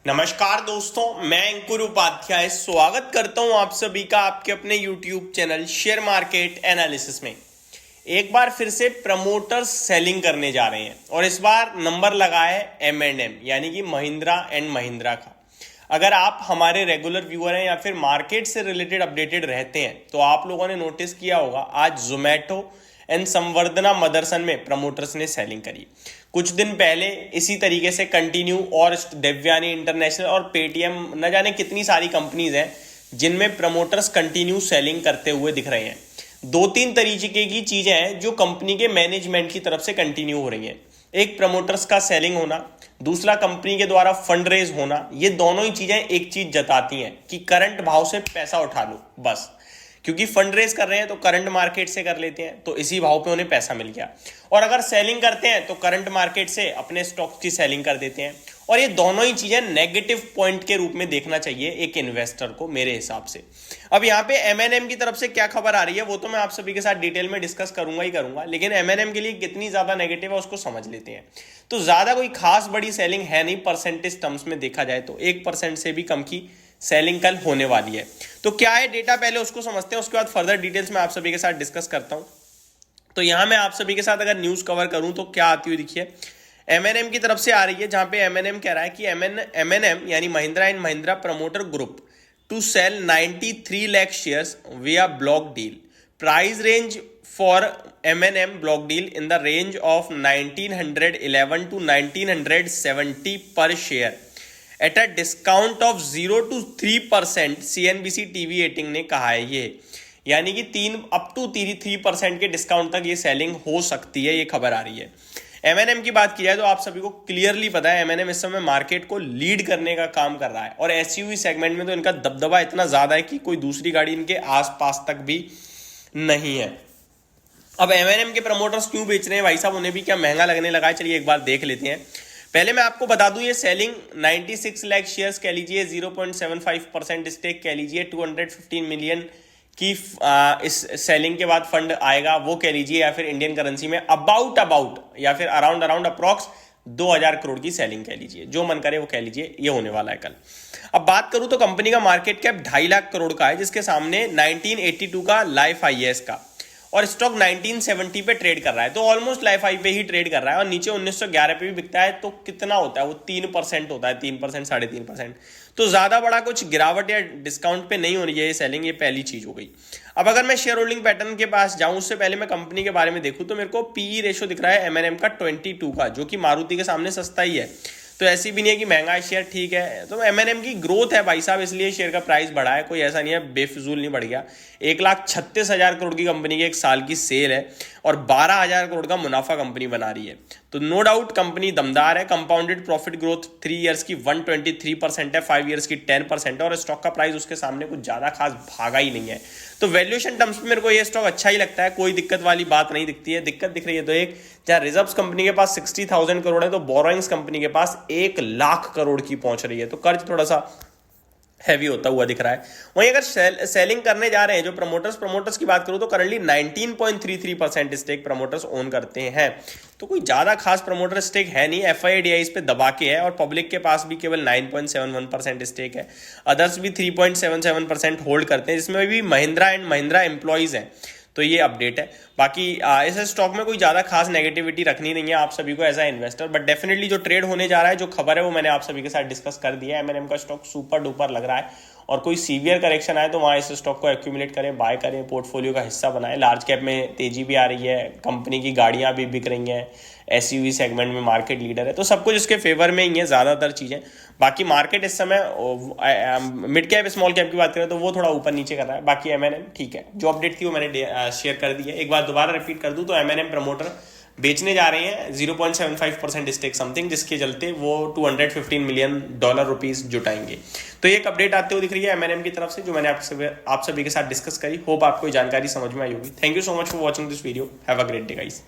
नमस्कार दोस्तों, मैं अंकुर उपाध्याय स्वागत करता हूं आप सभी का आपके अपने YouTube channel share market analysis में। एक बार फिर से प्रमोटर्स सेलिंग करने जा रहे हैं और इस बार नंबर लगा है M&M यानी कि महिंद्रा एंड महिंद्रा का। अगर आप हमारे रेगुलर व्यूअर हैं या फिर मार्केट से रिलेटेड अपडेटेड रहते हैं तो आप लोगों ने नोटिस किया होगा आज जोमेटो एंड संवर्धना मदरसन में प्रमोटर्स ने सेलिंग करी। कुछ दिन पहले इसी तरीके से कंटिन्यू और देवयानी इंटरनेशनल और पेटीएम न जाने कितनी सारी कंपनीज हैं जिनमें प्रमोटर्स कंटिन्यू सेलिंग करते हुए दिख रहे हैं। दो तीन तरीके की चीजें हैं जो कंपनी के मैनेजमेंट की तरफ से कंटिन्यू हो रही हैं। एक प्रमोटर्स का सेलिंग होना, दूसरा कंपनी के द्वारा फंड रेज होना। ये दोनों ही चीजें एक चीज जताती हैं कि करंट भाव से पैसा उठा लो बस, क्योंकि फंड रेज कर रहे हैं तो करंट मार्केट से कर लेते हैं तो इसी भाव पे उन्हें पैसा मिल गया, और अगर सेलिंग करते हैं तो करंट मार्केट से अपने स्टॉक्स की सेलिंग कर देते हैं। और ये दोनों ही चीजें नेगेटिव पॉइंट के रूप में देखना चाहिए एक इन्वेस्टर को मेरे हिसाब से। अब यहाँ पे M&M की तरफ से क्या खबर आ रही है वो तो मैं आप सभी के साथ डिटेल में डिस्कस करूंगा ही करूंगा, लेकिन M&M के लिए कितनी ज्यादा नेगेटिव है उसको समझ लेते हैं। तो ज्यादा कोई खास बड़ी सेलिंग है नहीं, परसेंटेज टर्म्स में देखा जाए तो 1% से भी कम की सेलिंग कल होने वाली है। तो क्या है डेटा, पहले उसको समझते हैं, उसके बाद फर्दर डिटेल्स में आप सभी के साथ डिस्कस करता हूं। तो यहां मैं आप सभी के साथ अगर न्यूज कवर करूं तो क्या आती हुई दिखिए, M&M की तरफ से आ रही है, जहां पे M&M कह रहा है कि M&M यानी Mahindra and Mahindra promoter group to sell 93 lakh shares via block deal. Price range for M&M block deal in the range of 1911 to 1970 per share at a discount of 0 to 3%। CNBC TV 18 ने कहा है ये, यानी कि 3% के डिस्काउंट तक ये सेलिंग हो सकती है, ये खबर आ रही है। M&M की बात की जाए तो आप सभी को क्लियरली पता है M&M इस समय मार्केट को लीड करने का काम कर रहा है, और SUV सेगमेंट में तो इनका दबदबा इतना ज्यादा है कि कोई दूसरी गाड़ी इनके आसपास तक भी नहीं है। अब M&M के प्रमोटर्स क्यों बेच रहे हैं भाई साहब, उन्हें भी क्या महंगा लगने लगा है? चलिए एक बार देख लेते हैं। पहले मैं आपको बता दूं, ये सेलिंग 96 लाख शेयर्स कह लीजिए, 0.75% स्टेक कह लीजिए, 215 मिलियन की इस सेलिंग के बाद फंड आएगा वो कह लीजिए, या फिर इंडियन करेंसी में अबाउट या फिर अराउंड अप्रॉक्स 2000 करोड़ की सेलिंग कह लीजिए, जो मन करे वो कह लीजिए, ये होने वाला है कल। अब बात करूं तो कंपनी का मार्केट कैप 2.5 लाख करोड़ का है, जिसके सामने 1982 का लाइफ IAS का, और स्टॉक 1970 पे ट्रेड कर रहा है, तो ऑलमोस्ट लाइफ हाई पे ही ट्रेड कर रहा है, और नीचे 1911 पे भी बिकता है। तो कितना होता है वो? 3% होता है, 3% 3.5%। तो ज्यादा बड़ा कुछ गिरावट या डिस्काउंट पे नहीं हो रही है ये सेलिंग, ये पहली चीज हो गई। अब अगर मैं शेयर होल्डिंग पैटर्न के पास जाऊं उससे पहले मैं कंपनी के बारे में देखूं तो मेरे को PE रेशो दिख रहा है M&M का 22 का, जो कि मारुति के सामने सस्ता ही है, तो ऐसी भी नहीं है कि महंगा है शेयर, ठीक है। तो M&M की ग्रोथ है भाई साहब, इसलिए शेयर का प्राइस बढ़ा है, कोई ऐसा नहीं है बेफिजूल नहीं बढ़ गया। 1,36,000 करोड़ की कंपनी की एक साल की सेल है और 12,000 करोड़ का मुनाफा कंपनी बना रही है, तो नो डाउट कंपनी दमदार है। कंपाउंडेड प्रॉफिट ग्रोथ 3 ईयर्स की 123% है, 5 ईयर्स की 10% है, और स्टॉक का प्राइस उसके सामने कुछ ज्यादा खास भागा ही नहीं है। तो वैल्यूएशन टर्म्स पे मेरे को ये स्टॉक अच्छा ही लगता है, कोई दिक्कत वाली बात नहीं दिखती है। दिक्कत दिख रही है तो एक, जहां रिजर्व्स कंपनी के पास 60,000 करोड़ है तो बोरोइंग्स कंपनी के पास 1 लाख करोड़ की पहुंच रही है, तो कर्ज थोड़ा सा हैवी होता हुआ दिख रहा है। वहीं अगर सेलिंग करने जा रहे हैं जो प्रमोटर्स की बात करूं तो करंटली 19.33% स्टेक प्रमोटर्स ओन करते हैं, तो कोई ज्यादा खास प्रमोटर स्टेक है नहीं। FIDI इस पे दबा के है, और पब्लिक के पास भी केवल 9.71% स्टेक है। अदर्स भी 3.77% होल्ड करते हैं, जिसमें भी महिंद्रा एंड महिंद्रा एम्प्लॉइज हैं। तो ये अपडेट है। बाकी इस स्टॉक में कोई ज्यादा खास नेगेटिविटी रखनी नहीं है आप सभी को as a investor, but definitely जो ट्रेड होने जा रहा है, जो खबर है वो मैंने आप सभी के साथ डिस्कस कर दिया है। M&M का स्टॉक सुपर डुपर लग रहा है, और कोई सीवियर करेक्शन आए तो वहाँ इस स्टॉक को एक्यूमुलेट करें, बाय करें, पोर्टफोलियो का हिस्सा बनाएं। लार्ज कैप में तेजी भी आ रही है, कंपनी की गाड़ियाँ भी बिक रही हैं, SUV सेगमेंट में मार्केट लीडर है, तो सब कुछ इसके फेवर में ही है ज़्यादातर चीज़ें। बाकी मार्केट इस समय मिड कैप स्मॉल कैप की बात करें तो वो थोड़ा ऊपर नीचे कर रहा है। बाकी M&M ठीक है, जो अपडेट थी वो मैंने शेयर कर दी है। एक बार दोबारा रिपीट कर दूं तो M&M प्रमोटर बेचने जा रहे हैं 0.75% स्टेक समथिंग, जिसके चलते वो $215 मिलियन जुटाएंगे। तो एक अपडेट आते हुए दिख रही है M&M की तरफ से, जो मैंने आप सभी के साथ डिस्कस करी। होप आपको जानकारी समझ में आई होगी। Thank you so much for watching this video. Have a great day guys.